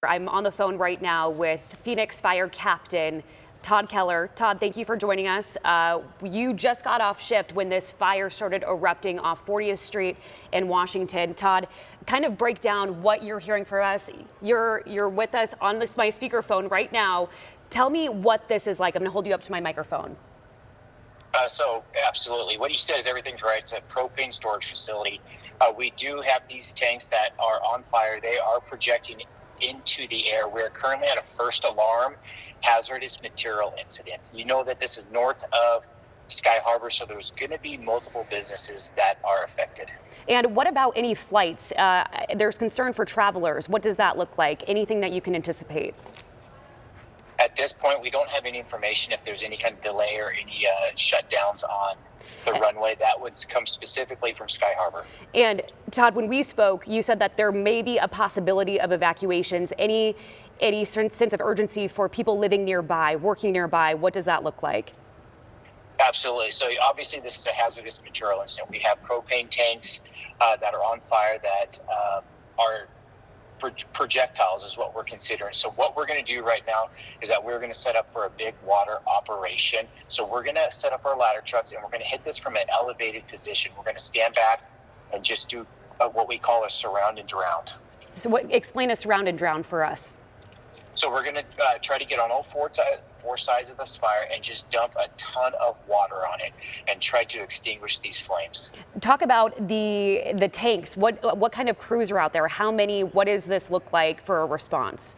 I'm on the phone right now with Phoenix Fire Captain Todd Keller. Todd, thank you for joining us. You just got off shift when this fire started erupting off 40th Street in Washington. Todd, kind of break down what you're hearing from us. You're with us on my speakerphone right now. Tell me what this is like. I'm going to hold you up to my microphone. So absolutely. What you said is everything's right. It's a propane storage facility. We do have these tanks that are on fire. They are projecting into the air. We're currently at a first alarm hazardous material incident. You know that this is north of Sky Harbor, so there's going to be multiple businesses that are affected. And what about any flights? There's concern for travelers. What does that look like? Anything that you can anticipate? At this point, we don't have any information if there's any kind of delay or any shutdowns on the runway. That would come specifically from Sky Harbor. And Todd, when we spoke, you said that there may be a possibility of evacuations. Any sense of urgency for people living nearby, working nearby? What does that look like? Absolutely. So obviously this is a hazardous material incident. We have propane tanks that are on fire that are projectiles is what we're considering. So what we're going to do right now is that we're going to set up for a big water operation. So we're going to set up our ladder trucks and we're going to hit this from an elevated position. We're going to stand back and just do what we call a surround and drown. So explain a surround and drown for us. So we're going to try to get on all four sides of this fire and just dump a ton of water on it and try to extinguish these flames. Talk about the tanks. What kind of crews are out there? How many? What does this look like for a response?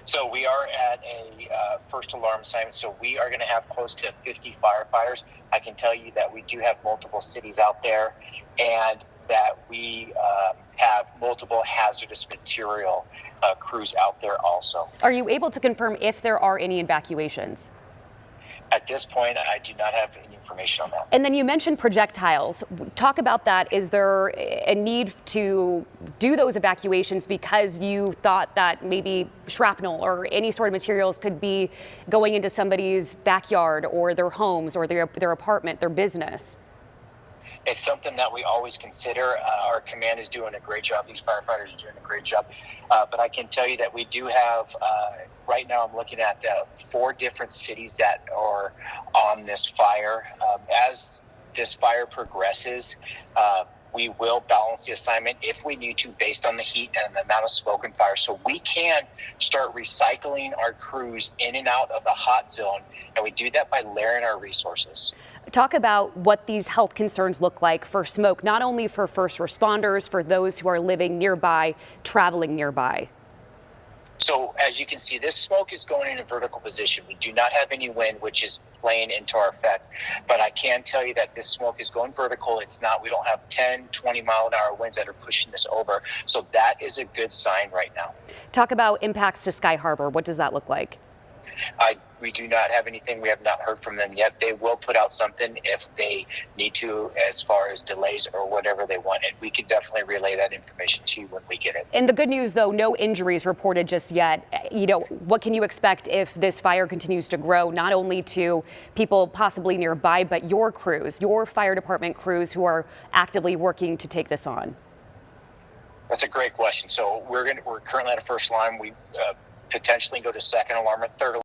So we are at a first alarm assignment, so we are going to have close to 50 firefighters. I can tell you that we do have multiple cities out there and that we have multiple hazardous material crews out there also. Are you able to confirm if there are any evacuations? At this point, I do not have any information on that. And then you mentioned projectiles. Talk about that. Is there a need to do those evacuations because you thought that maybe shrapnel or any sort of materials could be going into somebody's backyard or their homes or their apartment, their business? It's something that we always consider. Our command is doing a great job. These firefighters are doing a great job. But I can tell you that we do have, right now I'm looking at 4 different cities that are on this fire. As this fire progresses, we will balance the assignment if we need to based on the heat and the amount of smoke and fire. So we can start recycling our crews in and out of the hot zone. And we do that by layering our resources. Talk about what these health concerns look like for smoke, not only for first responders, for those who are living nearby, traveling nearby. So as you can see, this smoke is going in a vertical position. We do not have any wind, which is playing into our effect. But I can tell you that this smoke is going vertical. It's not, we don't have 10, 20 mile an hour winds that are pushing this over. So that is a good sign right now. Talk about impacts to Sky Harbor. What does that look like? We do not have anything. We have not heard from them yet. They will put out something if they need to, as far as delays or whatever they want. And we can definitely relay that information to you when we get it. And the good news, though, no injuries reported just yet. You know, what can you expect if this fire continues to grow, not only to people possibly nearby, but your crews, your fire department crews who are actively working to take this on? That's a great question. So we're currently at a first alarm. We potentially go to second alarm and third alarm.